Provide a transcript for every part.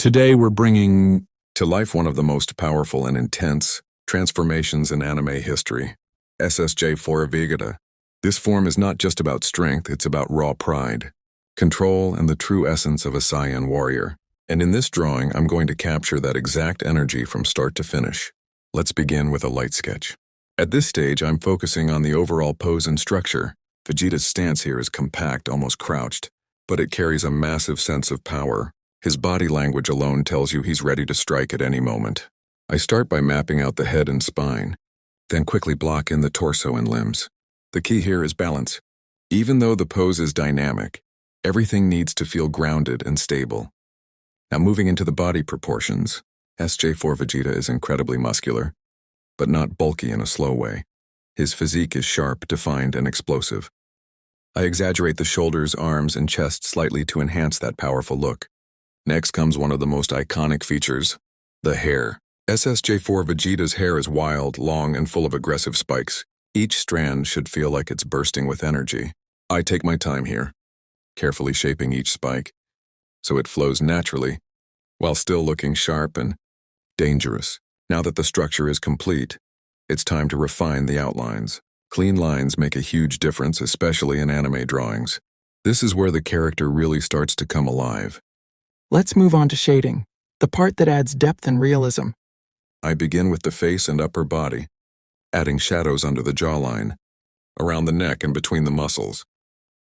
Today we're bringing to life one of the most powerful and intense transformations in anime history, SSJ4 Vegeta. This form is not just about strength, it's about raw pride, control, and the true essence of a Saiyan warrior. And in this drawing, I'm going to capture that exact energy from start to finish. Let's begin with a light sketch. At this stage, I'm focusing on the overall pose and structure. Vegeta's stance here is compact, almost crouched, but it carries a massive sense of power. His body language alone tells you he's ready to strike at any moment. I start by mapping out the head and spine, then quickly block in the torso and limbs. The key here is balance. Even though the pose is dynamic, everything needs to feel grounded and stable. Now moving into the body proportions, SJ4 Vegeta is incredibly muscular, but not bulky in a slow way. His physique is sharp, defined, and explosive. I exaggerate the shoulders, arms, and chest slightly to enhance that powerful look. Next comes one of the most iconic features, the hair. SSJ4 Vegeta's hair is wild, long, and full of aggressive spikes. Each strand should feel like it's bursting with energy. I take my time here, carefully shaping each spike so it flows naturally, while still looking sharp and dangerous. Now that the structure is complete, it's time to refine the outlines. Clean lines make a huge difference, especially in anime drawings. This is where the character really starts to come alive. Let's move on to shading, the part that adds depth and realism. I begin with the face and upper body, adding shadows under the jawline, around the neck and between the muscles.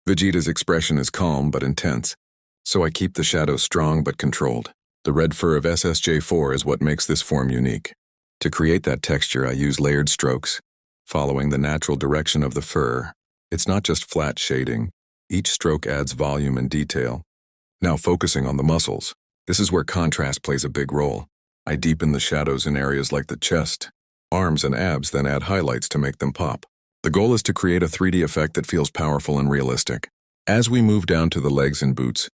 Vegeta's expression is calm but intense, so I keep the shadows strong but controlled. The red fur of SSJ4 is what makes this form unique. To create that texture, I use layered strokes, following the natural direction of the fur. It's not just flat shading. Each stroke adds volume and detail. Now focusing on the muscles. This is where contrast plays a big role. I deepen the shadows in areas like the chest, arms, and abs, then add highlights to make them pop. The goal is to create a 3D effect that feels powerful and realistic. As we move down to the legs and boots,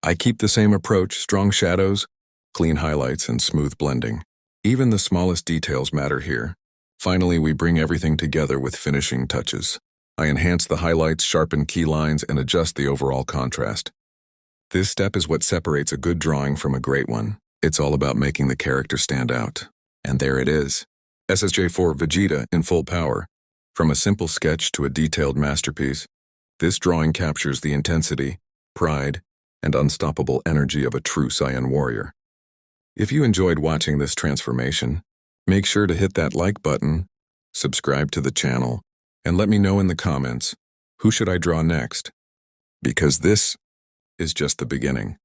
I keep the same approach: strong shadows, clean highlights, and smooth blending. Even the smallest details matter here. Finally, we bring everything together with finishing touches. I enhance the highlights, sharpen key lines, and adjust the overall contrast. This step is what separates a good drawing from a great one. It's all about making the character stand out. And there it is. SSJ4 Vegeta in full power. From a simple sketch to a detailed masterpiece, this drawing captures the intensity, pride, and unstoppable energy of a true Saiyan warrior. If you enjoyed watching this transformation, make sure to hit that like button, subscribe to the channel, and let me know in the comments, who should I draw next? Because this is just the beginning.